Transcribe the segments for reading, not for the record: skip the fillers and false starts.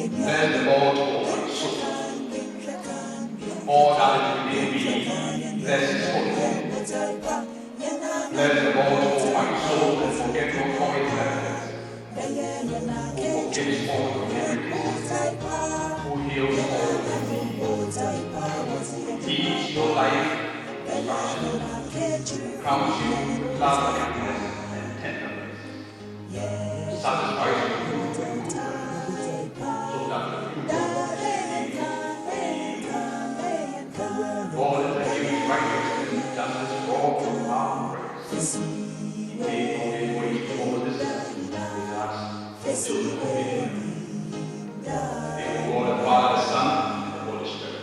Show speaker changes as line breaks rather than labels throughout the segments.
Then the Lord will soul. All that is within me, bless his holy name. Let the Lord hold my soul and forget no commitment. Who forgives all your iniquities, who heals all your disease. Each your life crowns you with love, kindness, and tenderness. Satisfies you so that you Lord, let you be righteousness, justice, for all our praise. Indeed, only for each over this we ask for children of Israel. In the Lord, the Father, the Son, and the Holy Spirit.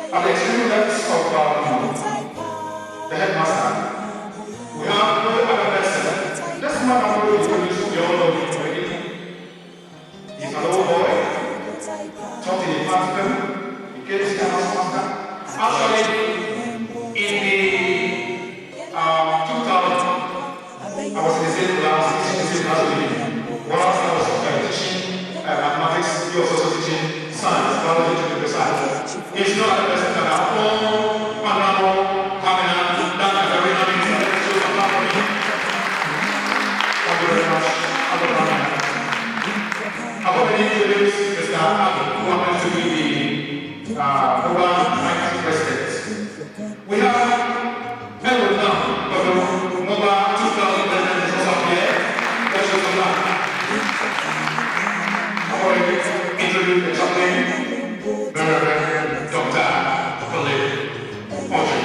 At the experience of the headmaster, we have no other person. This man I'm going to introduce you all of you already. He's an old boy, taught in the pastor, he gave his master. Actually, in the 2000, I was in the same class, teaching the same class with him. Whilst I was teaching mathematics, he was also teaching science, biology to be precise. He's not a person that has all Manamo, Hamina, Dana, Garina, Thank you very much. I'm going to introduce Mr. Abu, who happens to be the Moba president. We have met with them, but the Moba 2000 president is also here. Let's just come back. I'm going to introduce the chaplain, Reverend Dr. Philip Audrey.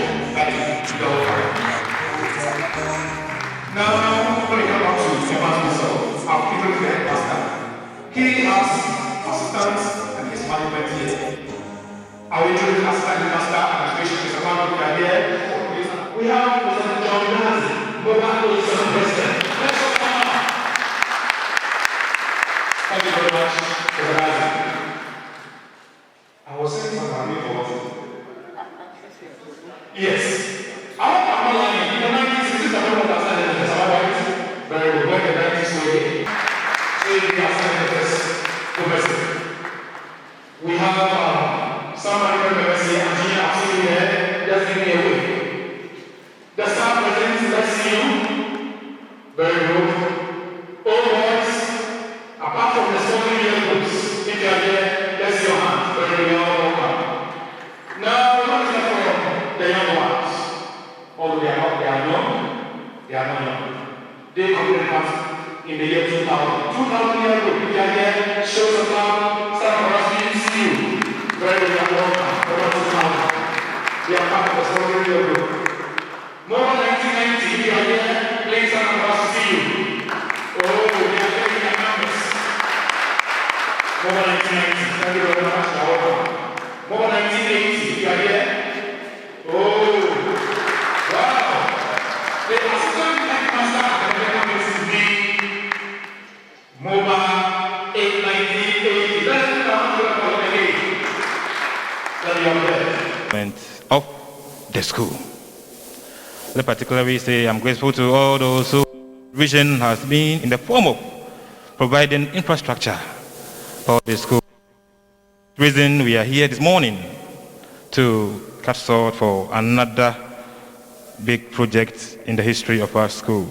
Now, when we come up to Evangelist, our people to the headmaster, he has assistants and his management here. I will introduce assistant headmaster and Bishop Mr. Manu here. We have Mr. John Nazi, Moba is the president. Let's go on. Thank you very much, Mr. Nazi. I was saying something about yes. I'm not lying. In the 1960s, I don't understand it. Very good. When the 90s were here, we have somebody members here and here actually here. Just give me a wave. The staff presidents, let's see you. Very good. All boys, apart from the small year groups, if you are there, let's see your hands. Very well. Now, what is that for the young ones? Although they are not young, they are not young. They come to us in the year 2000. 2000 years ago, if you are here, show some love, stand for us, we see you. Very welcome. They are part of the small year group. More than 1990, if you are here, please stand for us to see you. Oh, they are very young numbers. More than 1990, thank you very much. More than 1980, if you are here. Oh, wow. The assistant headmaster at the happens to be Moba 89080. Let's put our hands together again. Let me up there.
Of the school. Let particularly say I'm grateful to all those whose vision has been in the form of providing infrastructure for the school. The reason we are here this morning to cut short for another big project in the history of our school.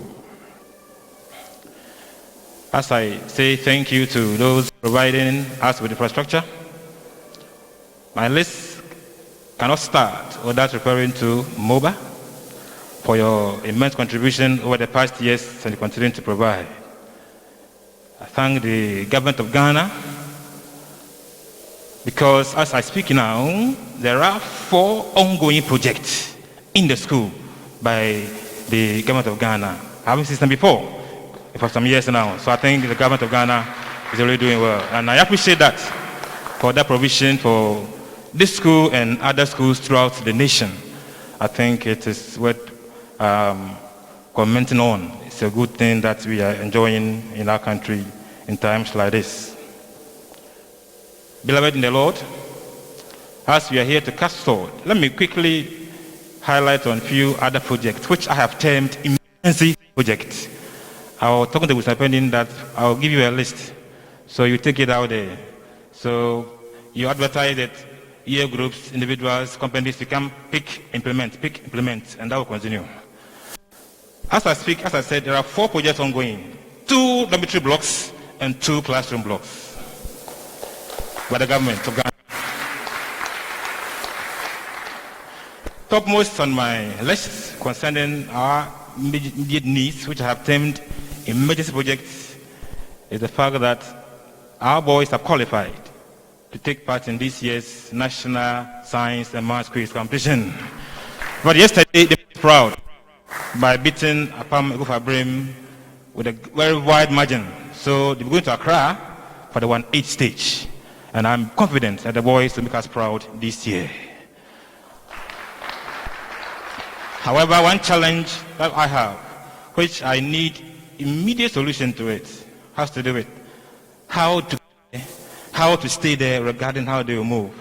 As I say thank you to those providing us with infrastructure, my list cannot start without referring to Moba for your immense contribution over the past years and continuing to provide. I thank the government of Ghana because as I speak now, there are 4 ongoing projects in the school by the government of Ghana. I haven't seen them before for some years now. So I think the government of Ghana is really doing well. And I appreciate that for that provision for this school and other schools throughout the nation. I think it is worth commenting on. It's a good thing that we are enjoying in our country in times like this. Beloved in the Lord, as we are here to cast forward, let me quickly highlight on a few other projects which I have termed emergency projects. I was talking to Mr. Pending that I'll give you a list, so you take it out there. So you advertise it, year groups, individuals, companies, you can pick, implement, and that will continue. As I speak, as I said, there are 4 projects ongoing, 2 dormitory blocks and 2 classroom blocks by the government of Ghana. Topmost on my list concerning our immediate needs, which I have termed emergency projects, is the fact that our boys are qualified to take part in this year's National Science and Maths Quiz competition. But yesterday, they were proud by beating Apam Egufabrim with a very wide margin. So they're going to Accra for the 1-8 stage. And I'm confident that the boys will make us proud this year. However, one challenge that I have, which I need immediate solution to it, has to do with how to stay there regarding how they will move.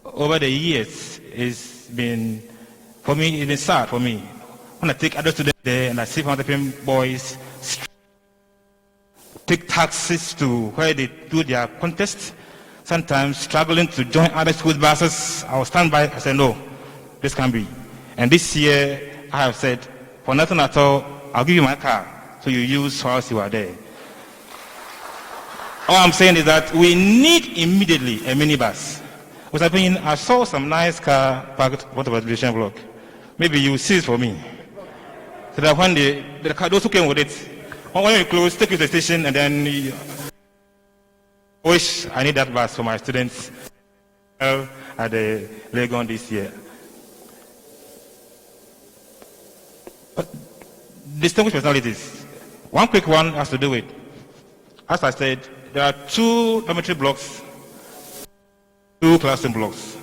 Over the years, it's been sad for me. When I take other students there and I see some of the boys take taxis to where they do their contests, sometimes struggling to join other school buses, I'll stand by and say, no, this can't be. And this year, I have said, for nothing at all, I'll give you my car, so you use whilst you are there. All I'm saying is that we need immediately a minibus. With my opinion, I saw some nice car parked in front of a division block. Maybe you see it for me. So that when the car, those who came with it, when we close, take you to the station, and then wish I need that bus for my students at the Legon this year. But distinguished personalities, one quick one has to do with, as I said, there are 2 dormitory blocks, 2 classroom blocks.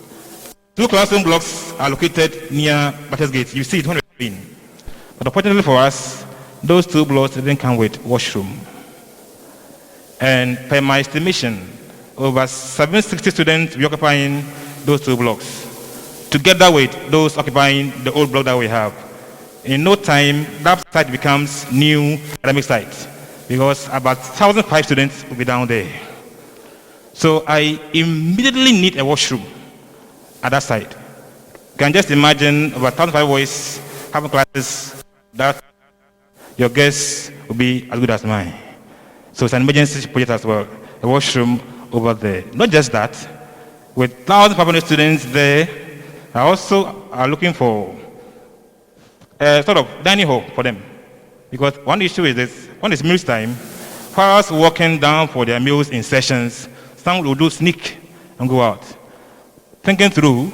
2 classroom blocks are located near Butters Gate. You see it when you're in. But unfortunately for us, those 2 blocks didn't come with washroom. And per my estimation, over 760 students will be occupying those 2 blocks, together with those occupying the old block that we have. In no time, that site becomes new academic site because about 1,005 students will be down there. So I immediately need a washroom at that site. You can just imagine about 1,005 boys having classes that your guess will be as good as mine. So it's an emergency project as well, a washroom over there. Not just that, with 1,500 students there, I also are looking for a sort of dining hall for them. Because one issue is this, when it's meals time, whilst walking down for their meals in sessions, some will do sneak and go out. Thinking through,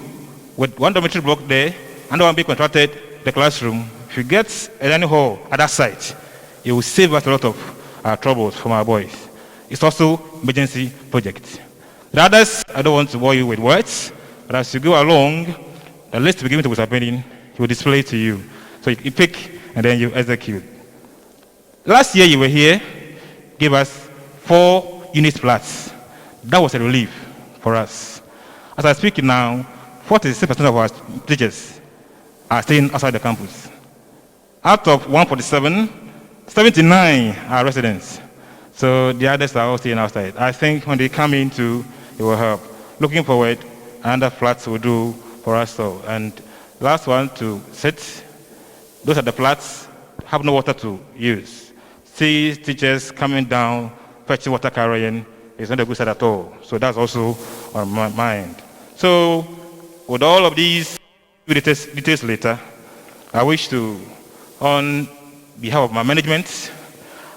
with 1 dormitory block there, and one being contracted, the classroom, if you get a dining hall at that site, it will save us a lot of troubles from our boys. It's also emergency project. The others, I don't want to bore you with words, but as you go along, the list will be given to Mr. Penning, he will display it to you. So you pick and then you execute. Last year you were here, gave us 4 unit flats. That was a relief for us. As I speak now, 46% of our teachers are staying outside the campus. Out of 147, 79 are residents. So the others are all staying outside. I think when they come in too, it will help. Looking forward, another flats will do for us all. And last one to sit. Those are the flats, have no water to use. See teachers coming down, fetching water carrying, is not a good side at all. So that's also on my mind. So with all of these details later, I wish to, on behalf of my management,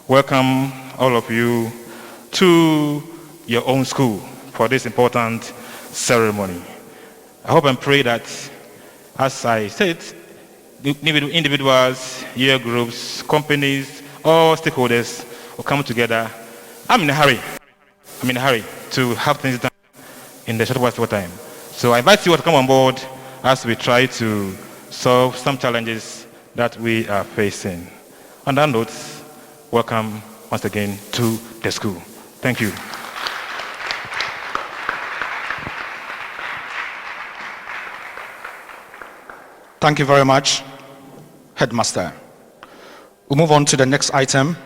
welcome all of you to your own school for this important ceremony. I hope and pray that, as I said, individuals, year groups, companies, all stakeholders will come together. I'm in a hurry. I'm in a hurry to have things done in the short possible time. So I invite you all to come on board as we try to solve some challenges that we are facing. On that note, welcome once again to the school. Thank you.
Thank you very much, Headmaster. We'll move on to the next item,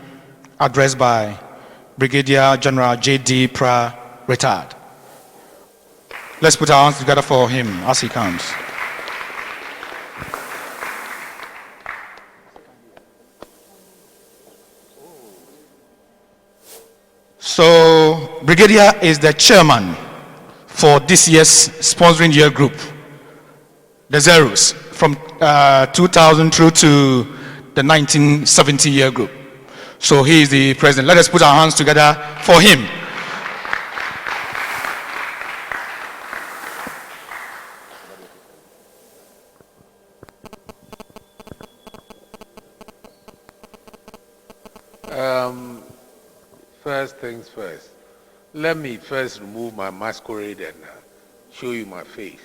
addressed by Brigadier General J.D. Pra, retired. Let's put our hands together for him as he comes. So, Brigadier is the chairman for this year's sponsoring year group, the Zeros, from 2000 through to the 1970 year group. So he is the president. Let us put our hands together for him.
First things first. Let me first remove my masquerade and show you my face.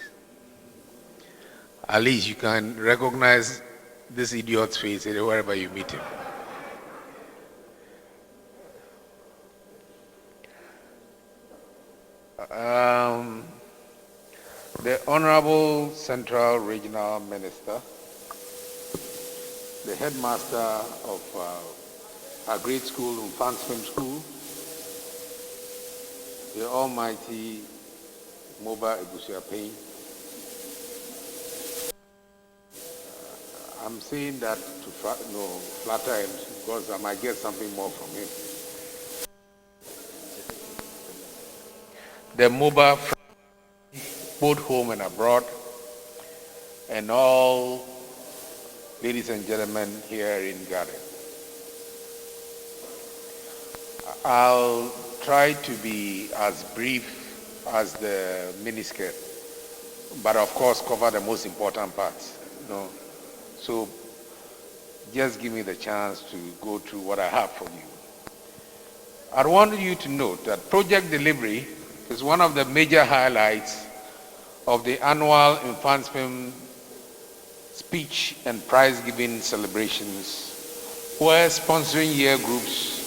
At least you can recognize this idiot's face wherever you meet him. The Honorable Central Regional Minister, the headmaster of our grade school, Infantswim School, the almighty Moba Ebusiapei. I'm saying that to flatter him because I might get something more from him. The Moba, both home and abroad, and all ladies and gentlemen here in Garden. I'll try to be as brief as the miniskirt, but of course cover the most important parts. So just give me the chance to go through what I have for you. I want you to note that project delivery is one of the major highlights of the annual Infantswim speech and prize-giving celebrations, where sponsoring year groups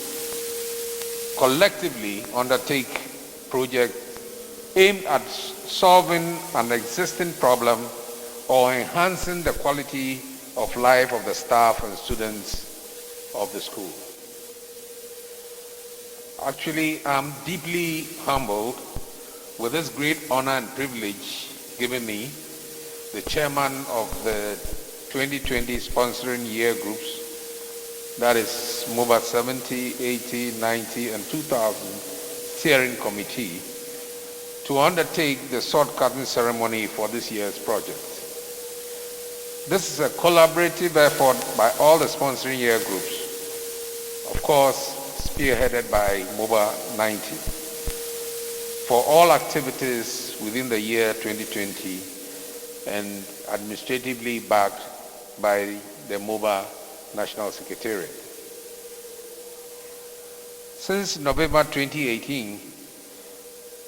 collectively undertake projects aimed at solving an existing problem or enhancing the quality of life of the staff and students of the school. Actually, I'm deeply humbled with this great honor and privilege given me, the chairman of the 2020 sponsoring year groups, that is Moba 70, 80, 90, and 2000 steering committee, to undertake the sword cutting ceremony for this year's project. This is a collaborative effort by all the sponsoring year groups, of course spearheaded by Moba 90, for all activities within the year 2020 and administratively backed by the Moba National Secretariat. Since November 2018,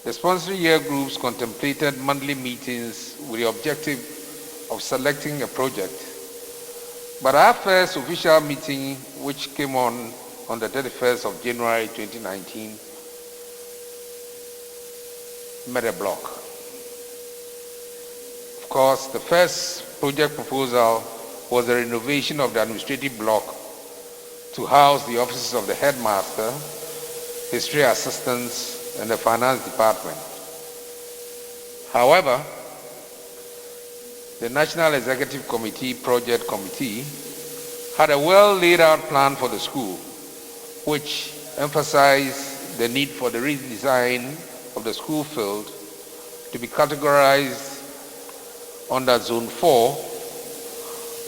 the sponsoring year groups contemplated monthly meetings with the objective of selecting a project. But our first official meeting, which came on the 31st of January 2019, met a block. Of course, the first project proposal was the renovation of the administrative block to house the offices of the headmaster, history assistants, and the finance department. However, the National Executive Committee Project Committee had a well laid out plan for the school, which emphasized the need for the redesign of the school field to be categorized under Zone 4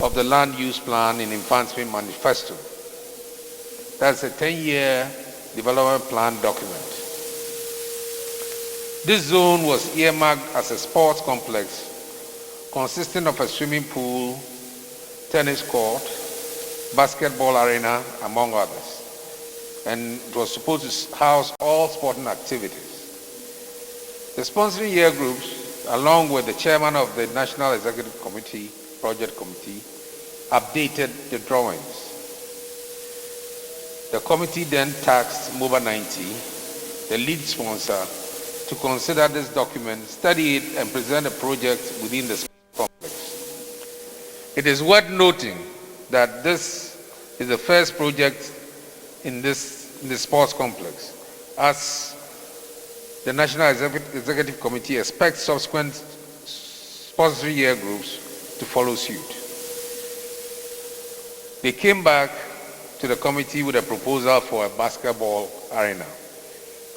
of the Land Use Plan in Infantswim Manifesto. That's a 10-year development plan document. This zone was earmarked as a sports complex consisting of a swimming pool, tennis court, basketball arena, among others. And it was supposed to house all sporting activities. The sponsoring year groups, along with the chairman of the National Executive Committee, Project Committee, updated the drawings. The committee then tasked Moba 90, the lead sponsor, to consider this document, study it, and present a project within the complex. It is worth noting that this is the first project in the sports complex, as the National Executive Committee expects subsequent sponsoring year groups to follow suit. They came back to the committee with a proposal for a basketball arena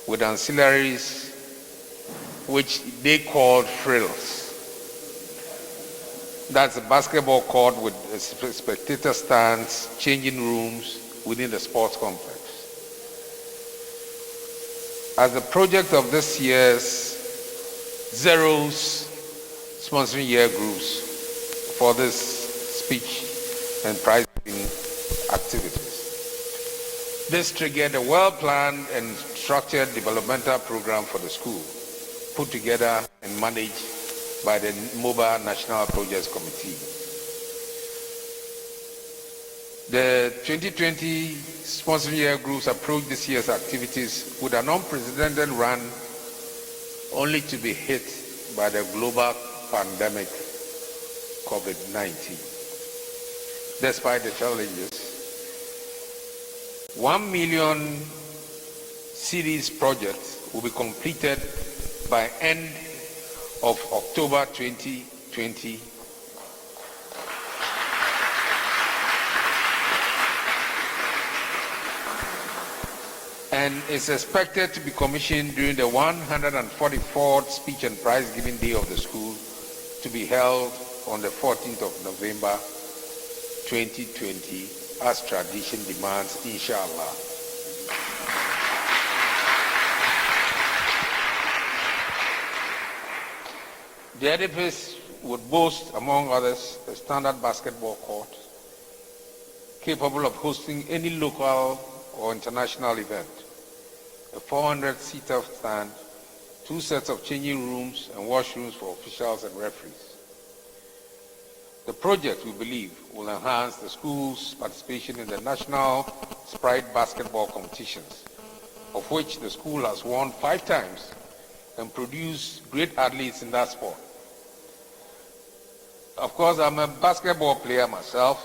with ancillaries which they called frills. That's a basketball court with spectator stands, changing rooms within the sports complex. As the project of this year's Zero's sponsoring year groups for this speech and prize giving activities. This triggered a well-planned and structured developmental program for the school, put together and managed by the Moba National Projects Committee. The 2020 sponsoring year groups approached this year's activities with an unprecedented run, only to be hit by the global pandemic, COVID-19. Despite the challenges, 1 million series projects will be completed by end of October 2020. And is expected to be commissioned during the 144th speech and prize giving day of the school, to be held on the 14th of November 2020, as tradition demands, inshallah. The edifice would boast, among others, a standard basketball court capable of hosting any local or international event, a 400-seater stand, 2 sets of changing rooms and washrooms for officials and referees. The project, we believe, will enhance the school's participation in the national Sprite basketball competitions, of which the school has won 5 times and produced great athletes in that sport. Of course, I'm a basketball player myself,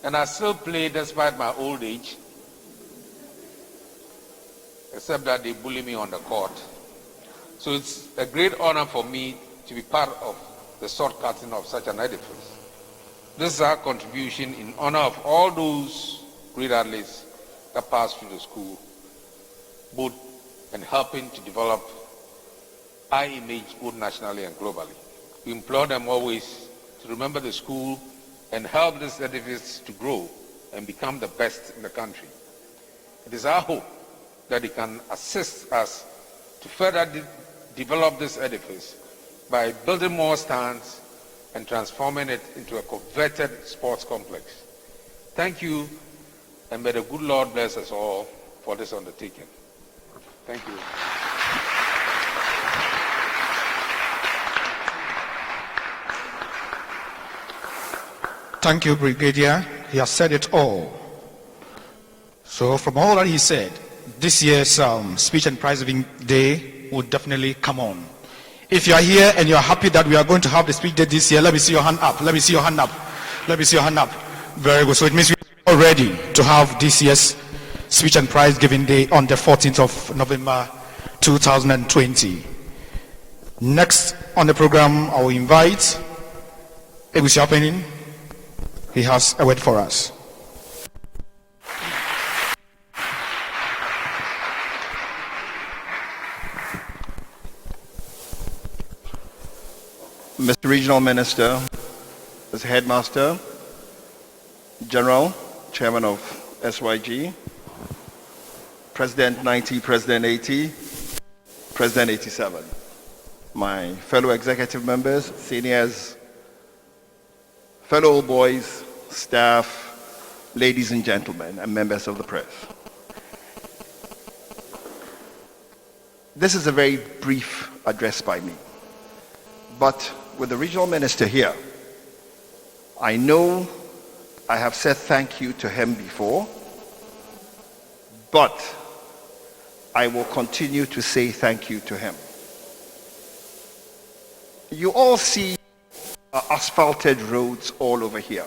and I still play despite my old age, except that they bully me on the court. So it's a great honor for me to be part of the shortcutting of such an edifice. This is our contribution in honor of all those great athletes that passed through the school, both in helping to develop our image both nationally and globally. We implore them always to remember the school and help this edifice to grow and become the best in the country. It is our hope that they can assist us to further develop this edifice by building more stands and transforming it into a coveted sports complex. Thank you, and may the good Lord bless us all for this undertaking. Thank you.
Thank you, Brigadier. He has said it all. So from all that he said, this year's speech and prize giving day will definitely come on. If you are here and you are happy that we are going to have the speech day this year, let me see your hand up. Let me see your hand up. Let me see your hand up. Very good. So it means we are all ready to have this year's speech and prize giving day on the 14th of November 2020. Next on the program, I will invite Egusi Opening. He has a word for us.
Mr. Regional Minister, Mr. Headmaster, General, Chairman of SYG, President 90, President 80, President 87, my fellow executive members, seniors, fellow old boys, staff, ladies and gentlemen, and members of the press. This is a very brief address by me, but with the regional minister here, I know I have said thank you to him before, but I will continue to say thank you to him. You all see asphalted roads all over here.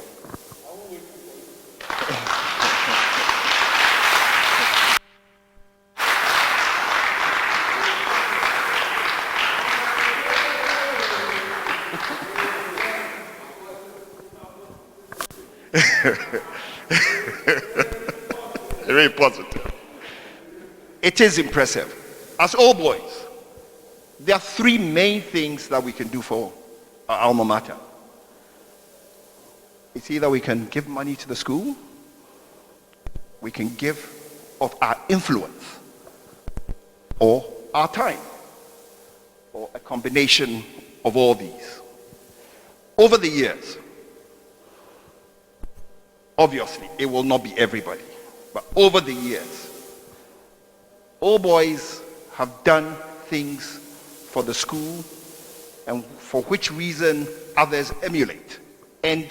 Very positive. It is impressive. As all boys, there are three main things that we can do for our alma mater. It's either we can give money to the school, we can give of our influence, or our time, or a combination of all these. Over the years, obviously, it will not be everybody, but over the years, all boys have done things for the school and for which reason others emulate and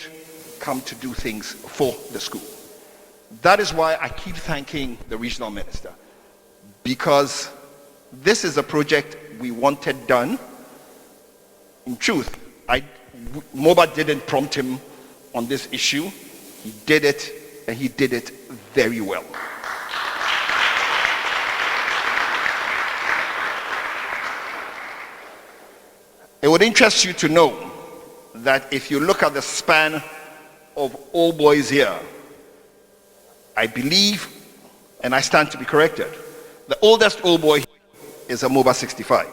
come to do things for the school. That is why I keep thanking the regional minister, because this is a project we wanted done. In truth, Moba didn't prompt him on this issue. He did it, and he did it very well. It would interest you to know that if you look at the span of all boys here, I believe, and I stand to be corrected, the oldest old boy is a Moba 65.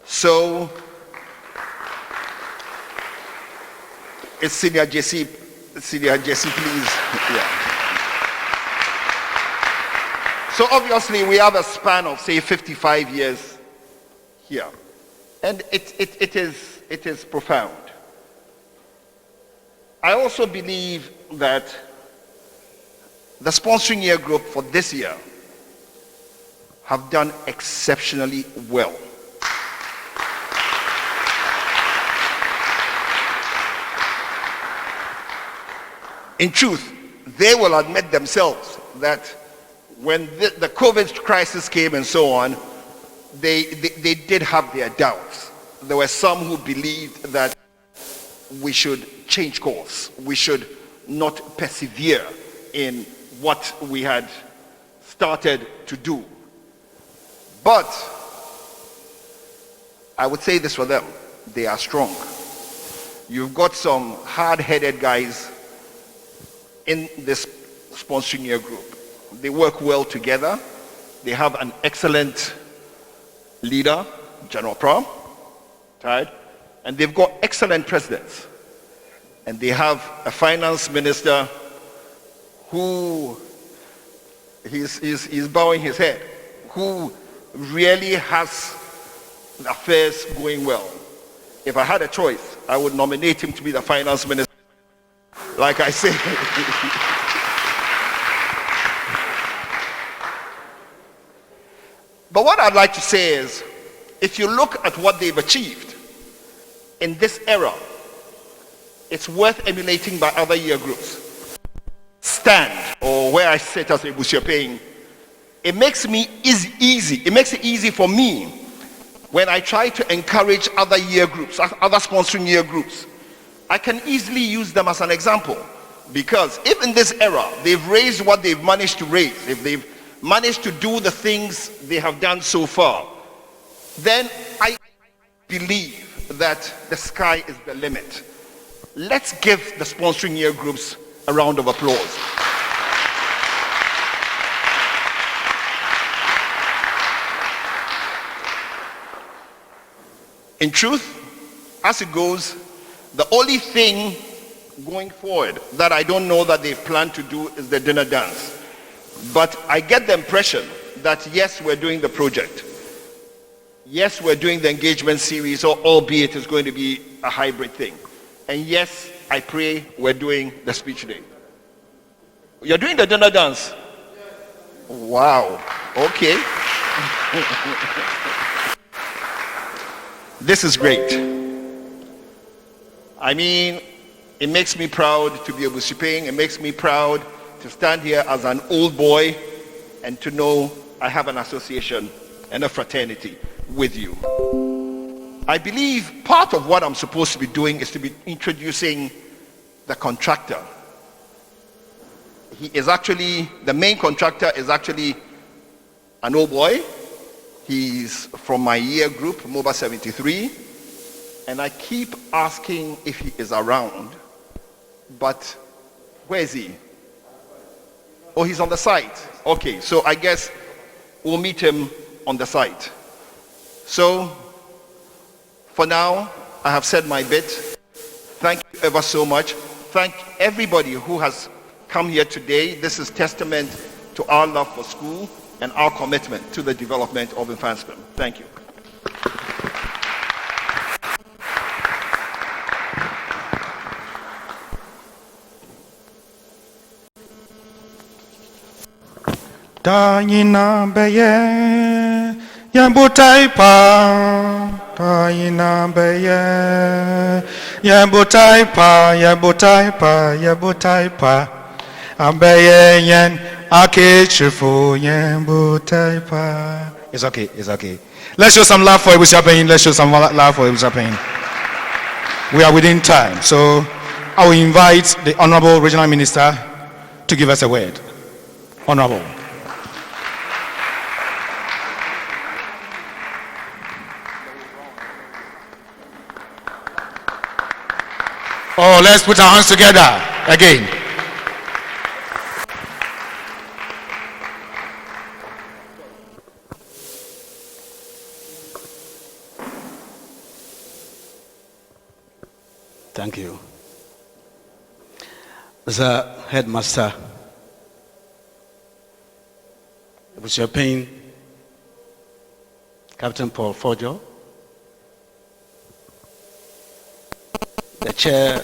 So, it's Senior Jesse, please. Yeah. So obviously we have a span of say 55 years here. And it is profound. I also believe that the sponsoring year group for this year have done exceptionally well. In truth, they will admit themselves that when the COVID crisis came and so on, they did have their doubts. There were some who believed that we should change course. We should not persevere in what we had started to do. But I would say this for them, they are strong. You've got some hard-headed guys in this sponsoring year group. They work well together. They have an excellent leader, General Pram, right? And they've got excellent presidents. And they have a finance minister who he's bowing his head, who really has affairs going well. If I had a choice, I would nominate him to be the finance minister. Like I say. But what I'd like to say is, if you look at what they've achieved in this era, it's worth emulating by other year groups. Stand, or where I sit as a Bushaping, it makes me easy. It makes it easy for me when I try to encourage other year groups, other sponsoring year groups. I can easily use them as an example, because if in this era they've raised what they've managed to raise, if they've managed to do the things they have done so far, then I believe that the sky is the limit. Let's give the sponsoring year groups a round of applause. In truth, as it goes, the only thing going forward that I don't know that they've planned to do is the dinner dance. But I get the impression that yes, we're doing the project. Yes, we're doing the engagement series, or albeit it's going to be a hybrid thing. And yes, I pray we're doing the speech today. You're doing the dinner dance? Wow. Okay. This is great. I mean, it makes me proud to be a Busipeng. It makes me proud to stand here as an old boy and to know I have an association and a fraternity with you. I believe part of what I'm supposed to be doing is to be introducing the contractor. He is actually, the main contractor is actually an old boy. He's from my year group, Moba 73. And I keep asking if he is around. But where is he? Oh, he's on the site. Okay, so I guess we'll meet him on the site. So, for now, I have said my bit. Thank you ever so much. Thank everybody who has come here today. This is testament to our love for school and our commitment to the development of Infantsperm. Thank you.
Tayina beye yambutai pa tayina beye yambutai pa abeye yen akechifu yambutai pa. It's okay, it's okay. Let's show some love for Ibusiapeng. Let's show some love for Ibusiapeng. We are within time, so I will invite the Honorable Regional Minister to give us a word. Honorable. Oh, let's put our hands together again.
Thank you. Mr. Headmaster, Ibusiapeng, Captain Paul Fojo, the chair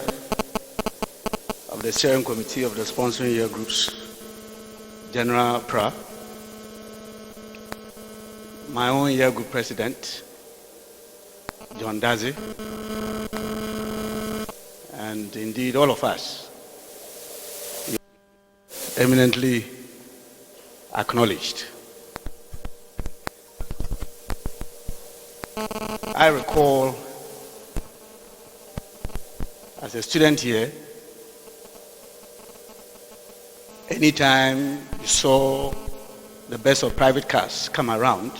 of the steering committee of the sponsoring year groups, General Pra, my own year group president, John Dazi, and indeed all of us, eminently acknowledged. I recall as a student here, anytime you saw the best of private cars come around,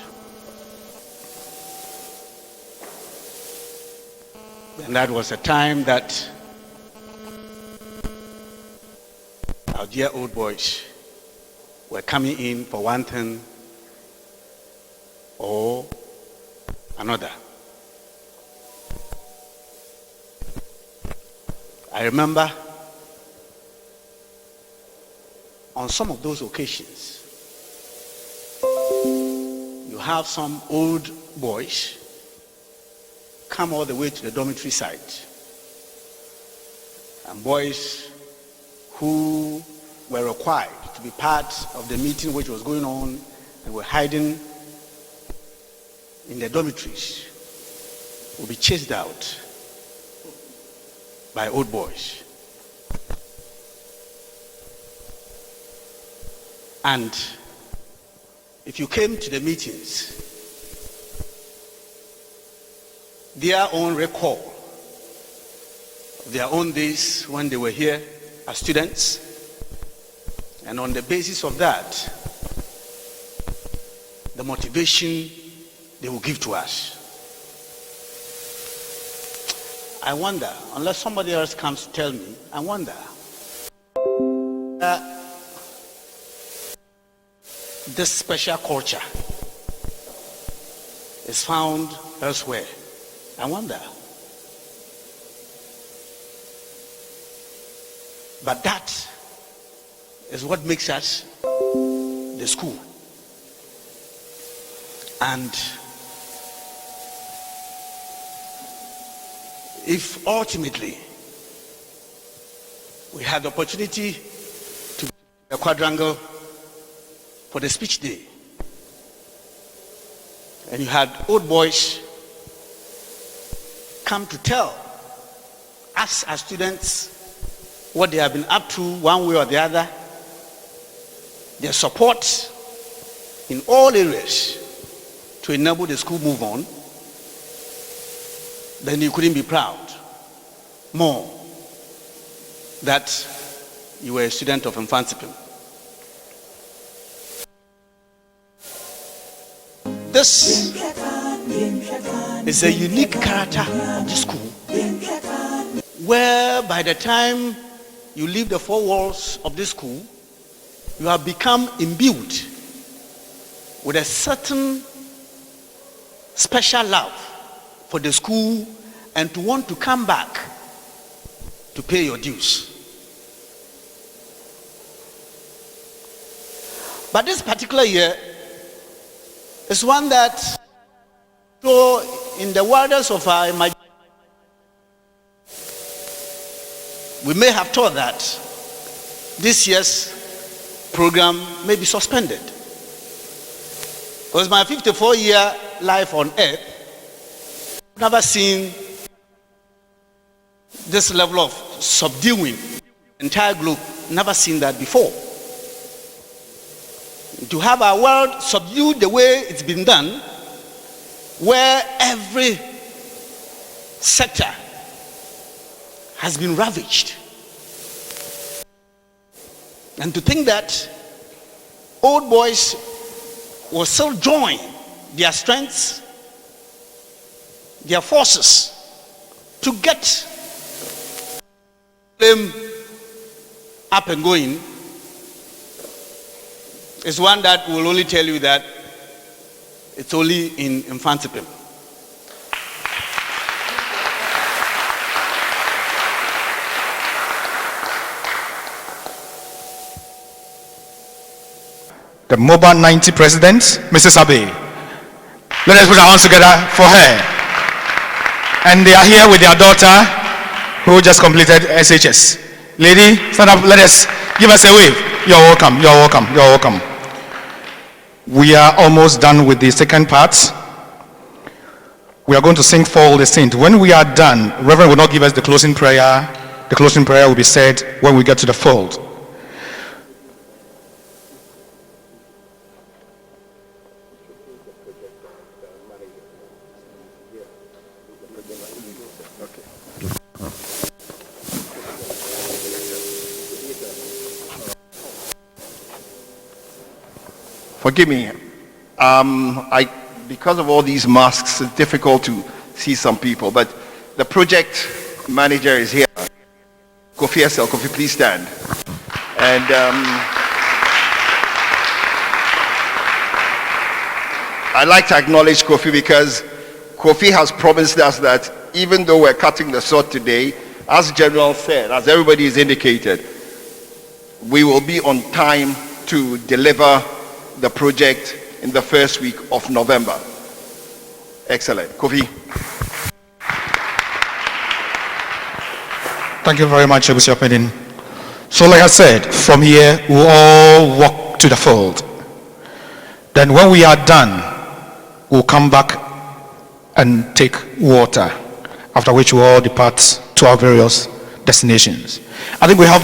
and that was a time that our dear old boys were coming in for one thing or another. I remember on some of those occasions, you have some old boys come all the way to the dormitory site, and boys who were required to be part of the meeting which was going on and were hiding in the dormitories will be chased out by old boys. And if you came to the meetings, their own recall of their own days when they were here as students, and on the basis of that, the motivation they will give to us. I wonder, unless somebody else comes to tell me, I wonder this special culture is found elsewhere. I wonder. But that is what makes us the school. And if ultimately we had the opportunity to a quadrangle for the speech day. And you had old boys come to tell us as students what they have been up to one way or the other, their support in all areas to enable the school move on. Then you couldn't be proud more that you were a student of Mfantsipim. This is a unique character of the school, where by the time you leave the four walls of this school, you have become imbued with a certain special love for the school and to want to come back to pay your dues. But this particular year is one that, so in the wilderness of our imagination, we may have thought that this year's program may be suspended. Because my 54-year life on earth, I've never seen this level of subduing the entire globe, never seen that before. To have our world subdued the way it's been done, where every sector has been ravaged. And to think that old boys will still join their strengths, their forces to get them up and going is one that will only tell you that it's only in Mfantsipim.
The Moba 90 president, Mrs. Abe. Let us put our hands together for her. And they are here with their daughter who just completed SHS. Lady, stand up, let us, give us a wave. You're welcome, you're welcome, you're welcome. We are almost done with the second part. We are going to sing For All the Saints. When we are done, Reverend will not give us the closing prayer. The closing prayer will be said when we get to the fold.
Forgive me. Because of all these masks, it's difficult to see some people. But the project manager is here. Kofi Essel, Kofi, please stand. And I'd like to acknowledge Kofi because Kofi has promised us that even though we're cutting the sword today, as General said, as everybody has indicated, we will be on time to deliver the project in the first week of November. Excellent. Kofi.
Thank you very much, Mr. Opinion. So like I said, from here we'll all walk to the fold. Then when we are done, we'll come back and take water, after which we'll all depart to our various destinations. I think we have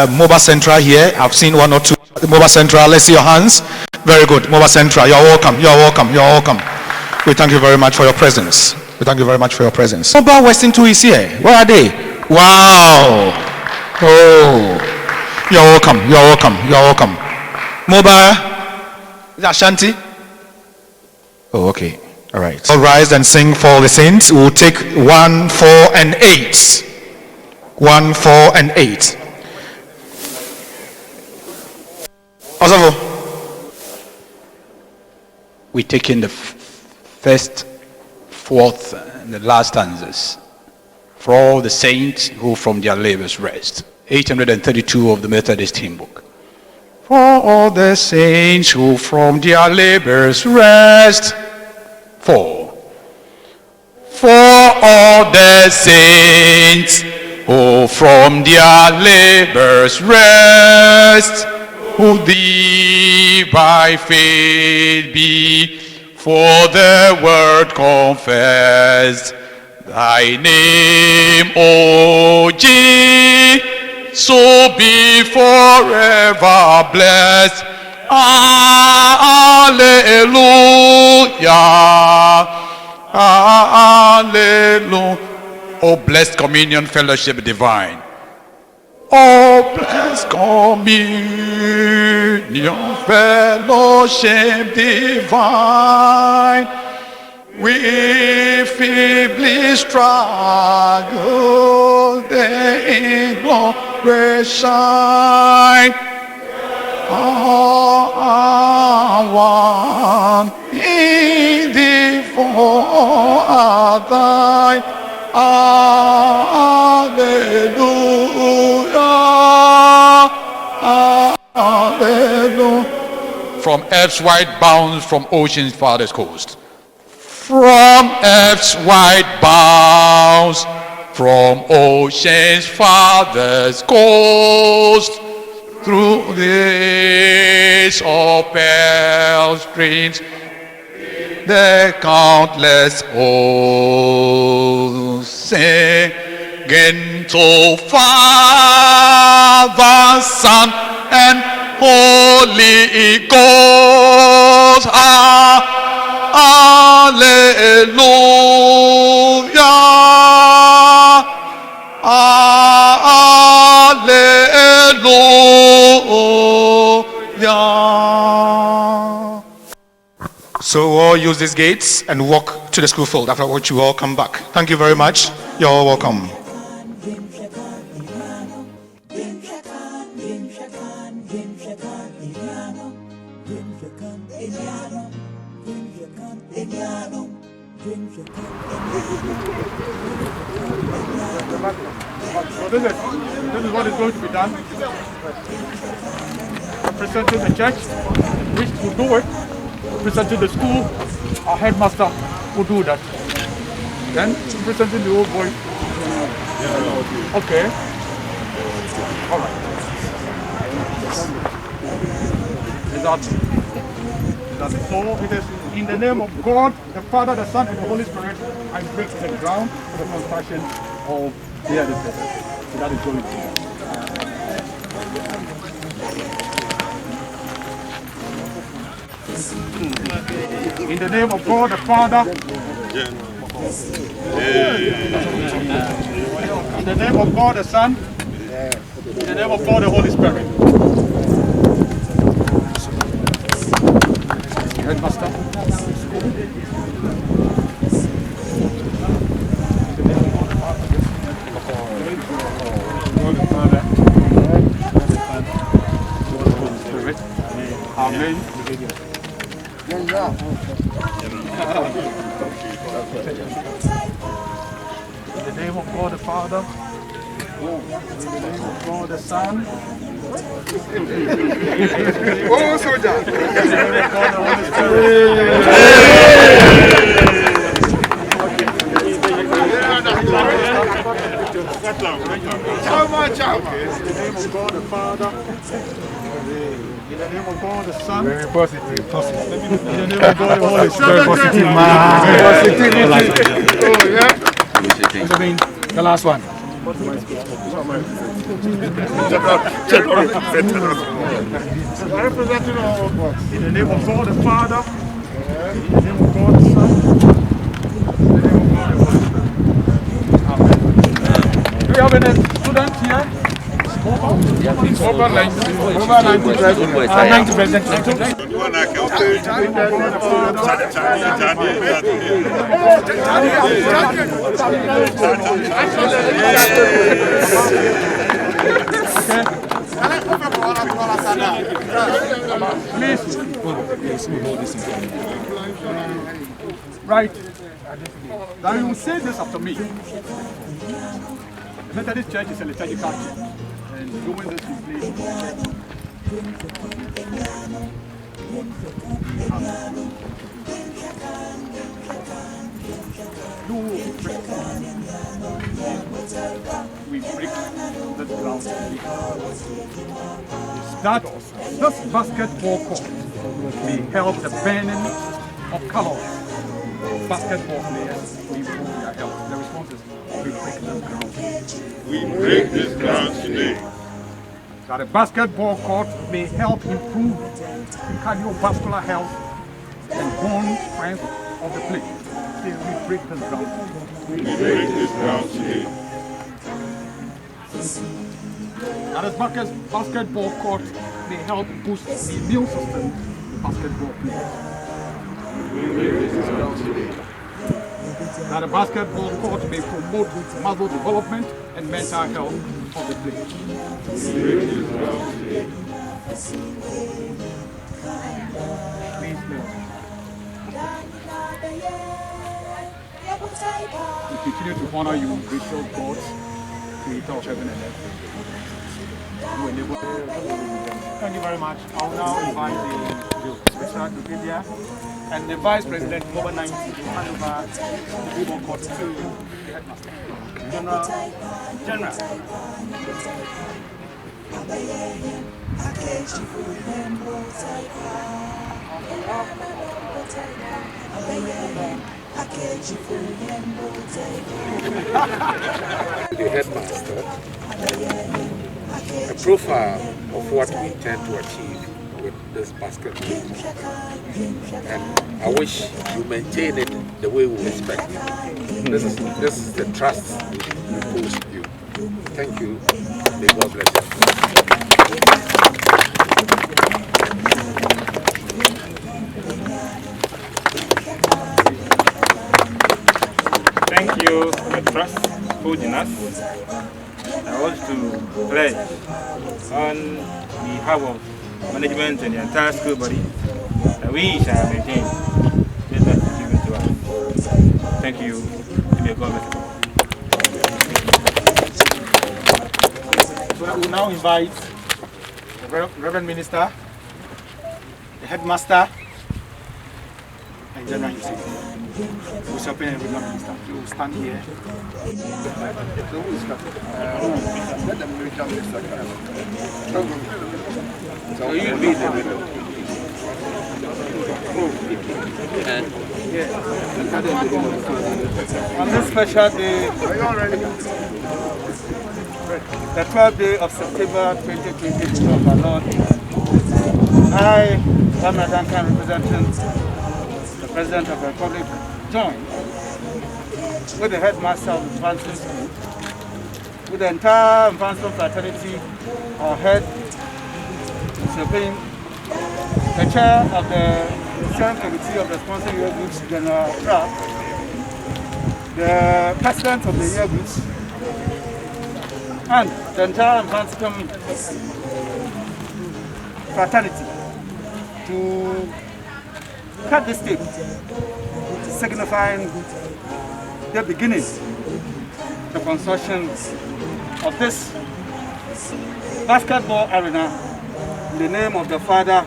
Moba Central here. I've seen one or two. Moba Central, let's see your hands. Very good. Moba Central, you're welcome, you're welcome, you're welcome. We thank you very much for your presence. We thank you very much for your presence. Moba Western 2 is here. Where are they? Wow. Oh. You're welcome, you're welcome, you're welcome. Moba, is that Shanti? Oh, okay. All right. All rise and sing For All the Saints. We'll take 1, 4, and 8. 1, 4, and 8. Osavo.
We take in the first, fourth, and the last stanzas. For all the saints who from their labors rest. 832 of the Methodist hymn book. For all the saints who from their labors rest. 4. For all the saints who from their labors rest, who thee by faith before the world confessed. Thy name, O Jesus, so be forever blessed. Hallelujah. Hallelujah. Oh, blessed communion fellowship divine. Oh, blessed communion fellowship divine. We feebly struggle, the glory shine. One in thee for thy. Hallelujah. Hallelujah. From earth's wide bounds, from ocean's farthest coast. From earth's wide bounds, from ocean's farthest coast, through this pearl streams, the countless hosts singing to Father, Son, and Holy Ghost. Hallelujah. Hallelujah.
So we'll all use these gates and walk to the school fold, after which you all come back. Thank you very much. You're all welcome.
So this is what is going to be done. Representing the church, which will do it. Representing the school, our headmaster will do that. Then representing the old boy. Okay. All right. Is that so? It is in the name of God, the Father, the Son, and the Holy Spirit. I break the ground for the construction of the edifice. So that is going to be. In the name of God, the Father. In the name of God, the Son. In the name of God, the Holy Spirit. Headmaster. Amen. In the name of God the Father, in the name of God the Son, oh, soldier! In the name of God the Holy Spirit. How much? In the name of God the Father. In the name of God the Son. Very positive. Positive. In the name of God the Holy Spirit. Positive, man. Positivity. Oh, yeah. The last one. Representing all of us. In the name of God the Father. In the name of God the Son. In the name of God the Holy Spirit. Amen. Do we have any students here? Over 90 percent. Please. Right. Now you will say this after me. The Methodist Church is a liturgical church. And doing this in place. You we break the ground today is that this basketball court may help the burning of calories of basketball players to improve their health. The response is we break this ground.
We break this ground today.
That a basketball court may help improve the cardiovascular health and bone strength of the play. Still, we break this ground.
We break this ground today.
That a basketball court may help boost the immune system of basketball players.
We break this ground today.
That a basketball court may promote muscle development and mental health of the players. We continue to honor you with gracious gods, creator of heaven and earth.
Thank you very much. I will now invite the special brigadier and the Vice President Moba 90 to hand over the football court to the headmaster. General.
The headmaster, a profile of what we intend to achieve with this basketball. And I wish you maintain it the way we expect. This is the trust we pose to you. Thank you. May God bless you.
Thank you for the trust put in us. I want to pledge on behalf of management and the entire school body that we shall maintain this that is given to us. Thank you. May God bless you.
So I will now invite the Reverend Minister, the Headmaster, and General Yusuf. We shall pay the Reverend Minister. He will stand here.
So you be the middle.
On this special day, the 12th day of September 2022 of our Lord, I, Samuel Duncan, representing the President of the Republic, joined with the headmaster of the Advancing School, with the entire Advancement fraternity, our head, Mr. Payne, the chair of the steering committee of the sponsoring year groups, General Trapp, the president of the year groups, and the entire Advancement fraternity to cut this tape, signifying the beginning, the construction of this basketball arena in the name of the Father,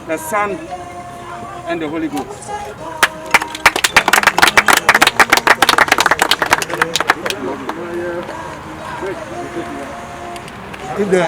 the Son, and the Holy Ghost. If the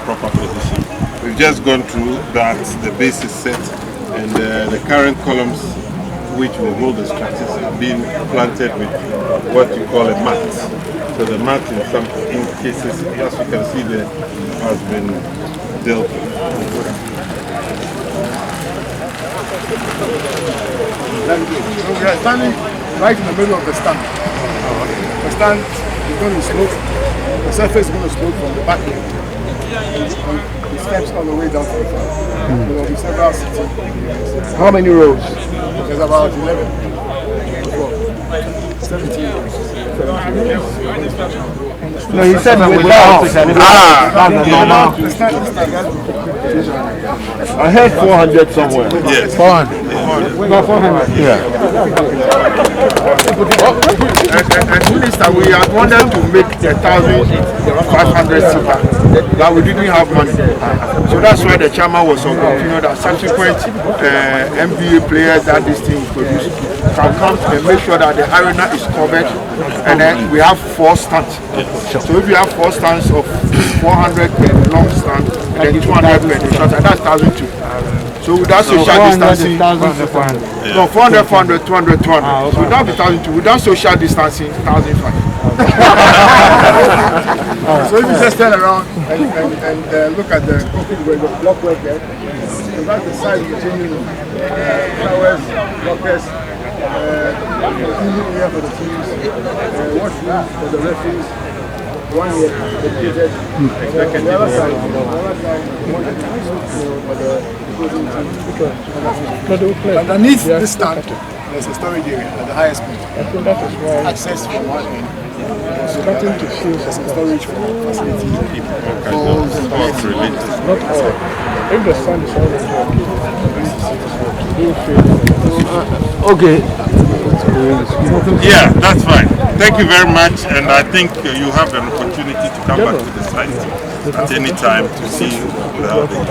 Proper position. We've just gone through that, the base is set, and the current columns which will hold the structures are being planted with what you call a mat. So the mat in some cases, as you can see there, has been dealt with.
We are standing right in the middle of the stand. The stand is going to slope, the surface is going to slope from the back end. The steps all the way down to the front. There will be several seating. How many rows? There's about 11. 12. 17 rows. No, he said without socialism.
I heard 400 somewhere.
Yes. 400. About 400. Yeah.
And Minister, we had wanted to make 1,500 seater, but we didn't have money. So that's why the chairman was on that subsequent NBA players that this team produced can come and make sure that the arena is covered, and then we have 4 stands. So if you have 4 stands of 400 per long stand and then 200 per the short, and that's 1,200. So without social distancing, no, 400, 400, 200, 200. So without 1,200, without social distancing, 1,500.
So if you just stand around and look at the block work there, so that's the size of the changing room. Flowers, blockers, cleaning area for the teams, washroom for the referees, 1 year dedicated. And the other side, for the opposing team. Underneath this stand, there's a storage area at the highest point. Access from one end. So nothing to feel there's a storage for facility people. Balls, not all. If the sun is always
Okay. Yeah, that's fine. Thank you very much, and I think you have an opportunity to come back to the site at any time to see how they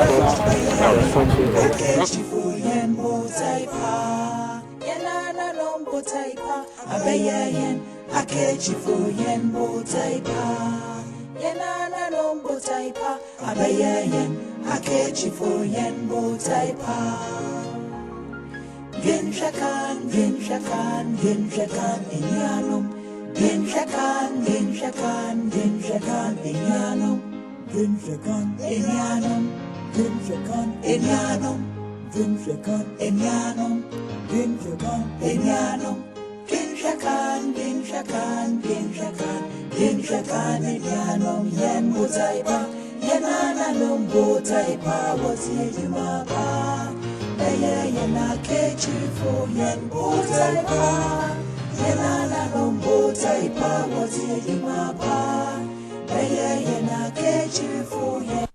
Gin shakan, inyanum. Gin shakan, inyanum. Gin shakan, inyanum. Gin shakan, inyanum. Gin shakan, inyanum. Gin shakan, inyanum. Gin shakan, inyanum. Yen butaipa, yenana lum butaipa, what's yejimapa? Yena kechi for yen botaipa, yenana lum botaipa, what's yejimapa? Yena kechi for yen